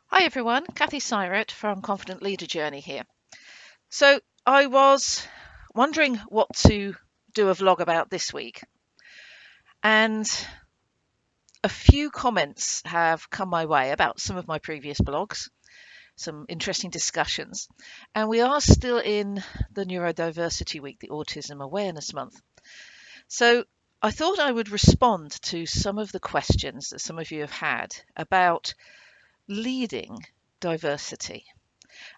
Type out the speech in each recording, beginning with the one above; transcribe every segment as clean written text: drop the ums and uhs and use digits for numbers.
Hi everyone, Kathy Syrett from Confident Leader Journey here. So I was wondering what to do a vlog about this week, and a few comments have come my way about some of my previous blogs, some interesting discussions, and we are still in the Neurodiversity Week, the Autism Awareness Month. So I thought I would respond to some of the questions that some of you have had about leading diversity.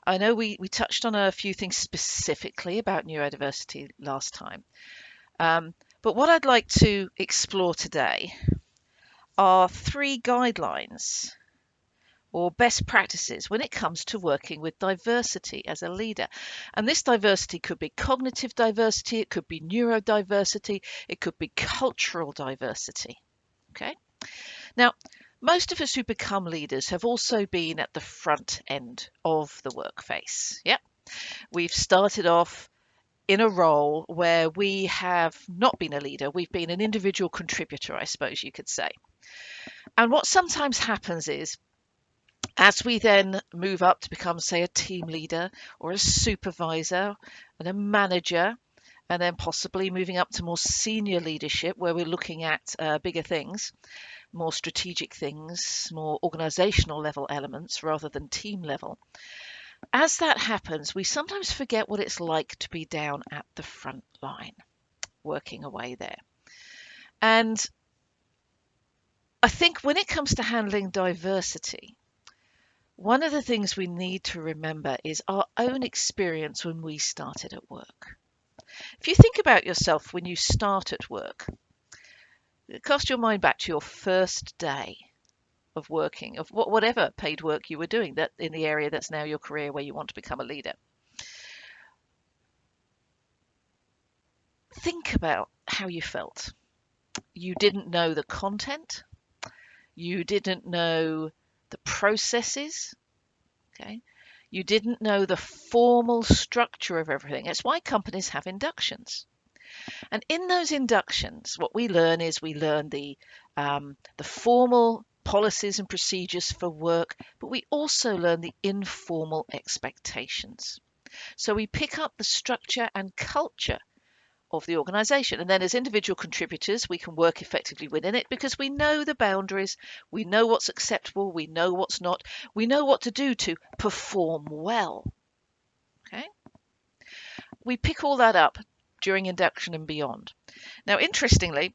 I know we touched on a few things specifically about neurodiversity last time, but what I'd like to explore today are three guidelines or best practices when it comes to working with diversity as a leader. And this diversity could be cognitive diversity, it could be neurodiversity, it could be cultural diversity. Okay. Now, most of us who become leaders have also been at the front end of the work face. Yep. We've started off in a role where we have not been a leader, we've been an individual contributor, I suppose you could say. And what sometimes happens is, as we then move up to become, say, a team leader or a supervisor and a manager, and then possibly moving up to more senior leadership where we're looking at bigger things, more strategic things, more organizational level elements rather than team level. As that happens, we sometimes forget what it's like to be down at the front line, working away there. And I think when it comes to handling diversity, one of the things we need to remember is our own experience when we started at work. If you think about yourself when you start at work, cast your mind back to your first day of working, of whatever paid work you were doing that in the area that's now your career where you want to become a leader. Think about how you felt. You didn't know the content. You didn't know the processes. Okay. You didn't know the formal structure of everything. That's why companies have inductions. And in those inductions, what we learn is we learn the formal policies and procedures for work, but we also learn the informal expectations. So we pick up the structure and culture of the organization. And then as individual contributors, we can work effectively within it because we know the boundaries, we know what's acceptable, we know what's not, we know what to do to perform well. Okay. We pick all that up during induction and beyond. Now, interestingly,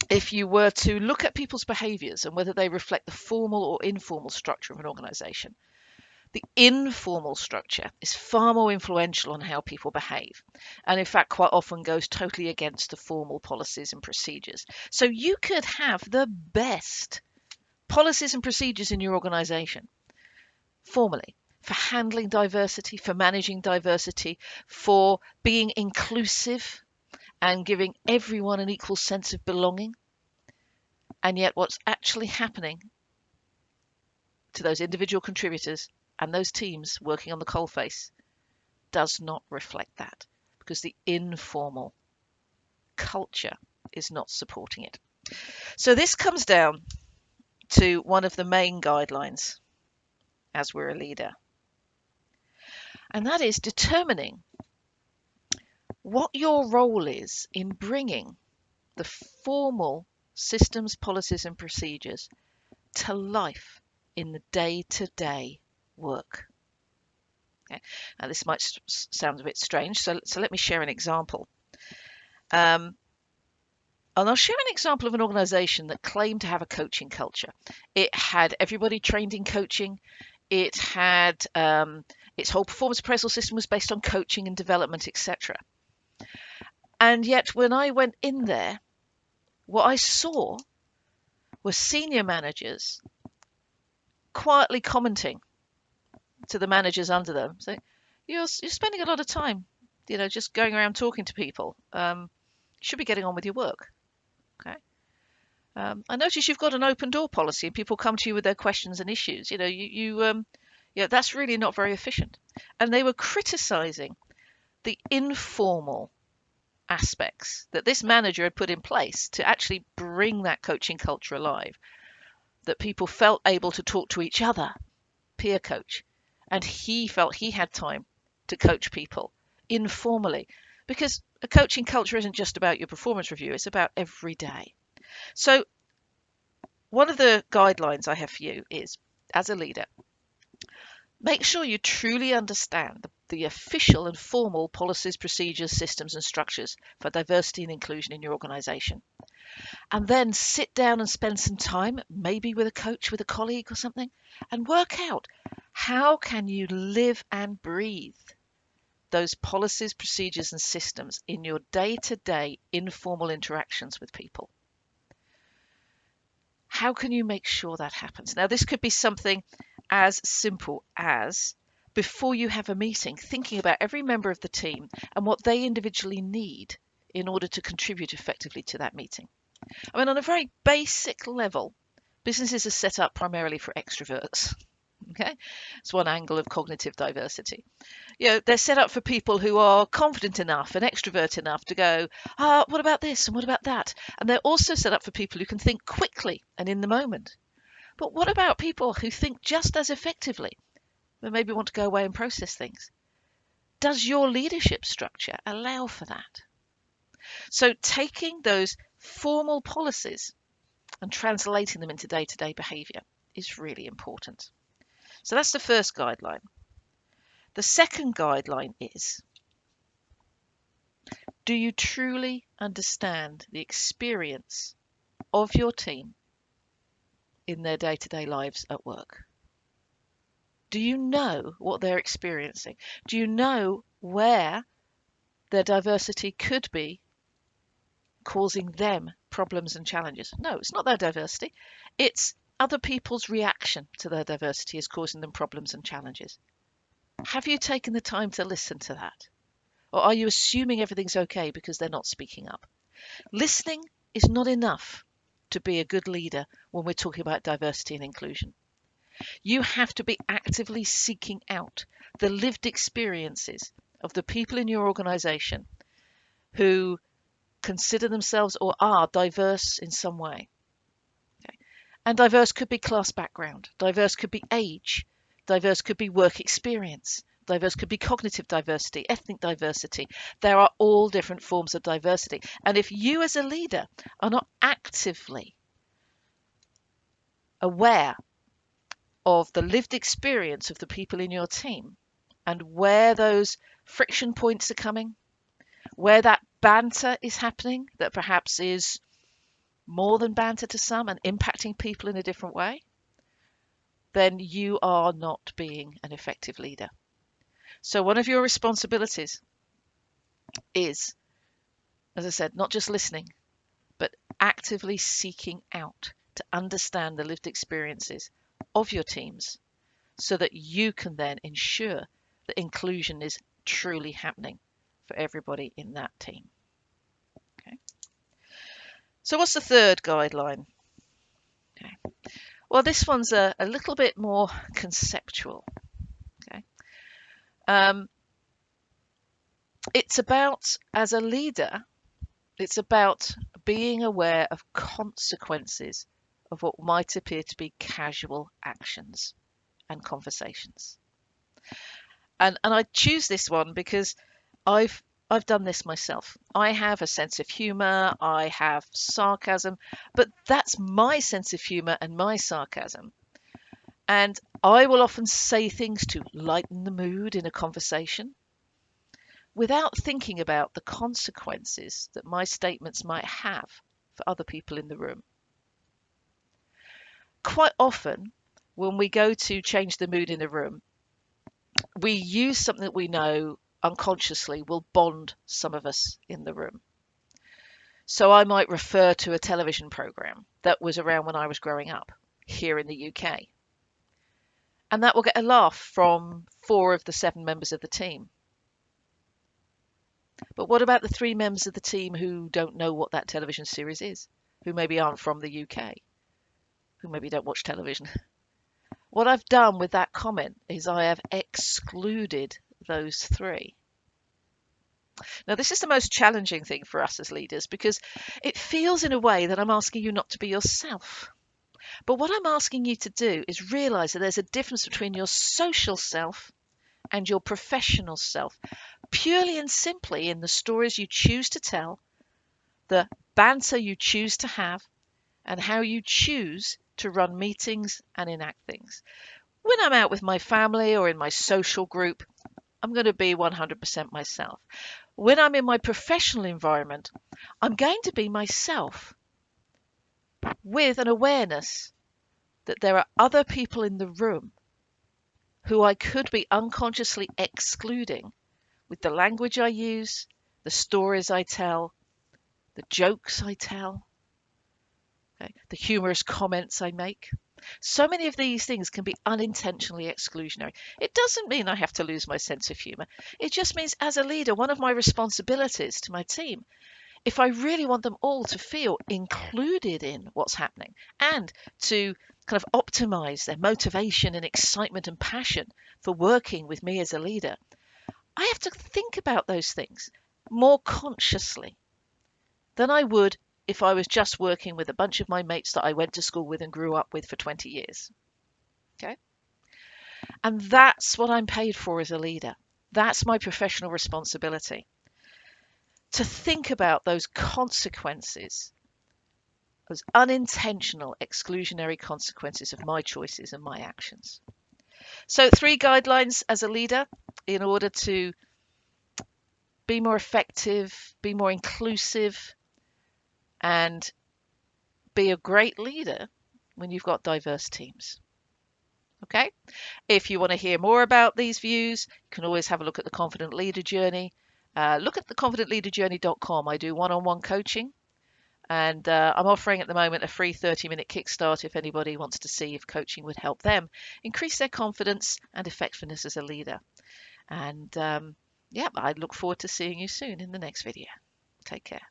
if you were to look at people's behaviors and whether they reflect the formal or informal structure of an organization, the informal structure is far more influential on how people behave, and in fact quite often goes totally against the formal policies and procedures. So you could have the best policies and procedures in your organization formally for handling diversity, for managing diversity, for being inclusive and giving everyone an equal sense of belonging. And yet what's actually happening to those individual contributors and those teams working on the coalface does not reflect that because the informal culture is not supporting it. So this comes down to one of the main guidelines as we're a leader, and that is determining what your role is in bringing the formal systems, policies and procedures to life in the day-to-day work. Okay. Now this might sound a bit strange, so let me share an example. And I'll share an example of an organization that claimed to have a coaching culture. It had everybody trained in coaching. It had its whole performance appraisal system was based on coaching and development, etc. And yet when I went in there, what I saw were senior managers quietly commenting to the managers under them, saying, you're spending a lot of time, just going around talking to people. You should be getting on with your work. Okay. I notice you've got an open door policy and people come to you with their questions and issues. That's really not very efficient. And they were criticizing the informal aspects that this manager had put in place to actually bring that coaching culture alive, that people felt able to talk to each other peer coach, and he felt he had time to coach people informally, because a coaching culture isn't just about your performance review, it's about every day. So one of the guidelines I have for you is, as a leader, make sure you truly understand the official and formal policies, procedures, systems, and structures for diversity and inclusion in your organization. And then sit down and spend some time, maybe with a coach, with a colleague or something, and work out, how can you live and breathe those policies, procedures, and systems in your day-to-day informal interactions with people? How can you make sure that happens? Now, this could be something as simple as, before you have a meeting, thinking about every member of the team and what they individually need in order to contribute effectively to that meeting. I mean, on a very basic level, businesses are set up primarily for extroverts. Okay, it's one angle of cognitive diversity. They're set up for people who are confident enough and extrovert enough to go, what about this and what about that? And they're also set up for people who can think quickly and in the moment. But what about people who think just as effectively, but maybe want to go away and process things? Does your leadership structure allow for that? So taking those formal policies and translating them into day-to-day behavior is really important. So that's the first guideline. The second guideline is, do you truly understand the experience of your team in their day-to-day lives at work? Do you know what they're experiencing? Do you know where their diversity could be causing them problems and challenges? No, it's not their diversity. It's other people's reaction to their diversity is causing them problems and challenges. Have you taken the time to listen to that? Or are you assuming everything's okay because they're not speaking up? Listening is not enough to be a good leader when we're talking about diversity and inclusion. You have to be actively seeking out the lived experiences of the people in your organization who consider themselves or are diverse in some way. Okay. And diverse could be class background, diverse could be age, diverse could be work experience, diverse could be cognitive diversity, ethnic diversity. There are all different forms of diversity. And if you as a leader are not actively aware of the lived experience of the people in your team and where those friction points are coming, where that banter is happening that perhaps is more than banter to some and impacting people in a different way, then you are not being an effective leader. So one of your responsibilities is, as I said, not just listening, but actively seeking out to understand the lived experiences of your teams so that you can then ensure that inclusion is truly happening for everybody in that team. Okay. So what's the third guideline? Okay. Well, this one's a little bit more conceptual. Okay. It's about, as a leader, it's about being aware of consequences of what might appear to be casual actions and conversations. And I choose this one because I've done this myself. I have a sense of humor, I have sarcasm, but that's my sense of humor and my sarcasm. And I will often say things to lighten the mood in a conversation without thinking about the consequences that my statements might have for other people in the room. Quite often, when we go to change the mood in a room, we use something that we know unconsciously will bond some of us in the room. So I might refer to a television program that was around when I was growing up here in the UK. And that will get a laugh from 4 of the 7 members of the team. But what about the 3 members of the team who don't know what that television series is, who maybe aren't from the UK, who maybe don't watch television? What I've done with that comment is I have excluded those 3. Now, this is the most challenging thing for us as leaders because it feels in a way that I'm asking you not to be yourself. But what I'm asking you to do is realize that there's a difference between your social self and your professional self, purely and simply in the stories you choose to tell, the banter you choose to have, and how you choose to run meetings and enact things. When I'm out with my family or in my social group, I'm going to be 100% myself. When I'm in my professional environment, I'm going to be myself with an awareness that there are other people in the room who I could be unconsciously excluding with the language I use, the stories I tell, the jokes I tell, okay, the humorous comments I make. So many of these things can be unintentionally exclusionary. It doesn't mean I have to lose my sense of humor. It just means, as a leader, one of my responsibilities to my team, if I really want them all to feel included in what's happening and to kind of optimize their motivation and excitement and passion for working with me as a leader, I have to think about those things more consciously than I would if I was just working with a bunch of my mates that I went to school with and grew up with for 20 years. Okay? And that's what I'm paid for as a leader. That's my professional responsibility. To think about those consequences, those unintentional exclusionary consequences of my choices and my actions. So 3 guidelines as a leader in order to be more effective, be more inclusive, and be a great leader when you've got diverse teams. Okay? If you want to hear more about these views, you can always have a look at the Confident Leader Journey. Look at theconfidentleaderjourney.com. I do one-on-one coaching, and I'm offering at the moment a free 30-minute kickstart if anybody wants to see if coaching would help them increase their confidence and effectiveness as a leader. And yeah, I look forward to seeing you soon in the next video. Take care.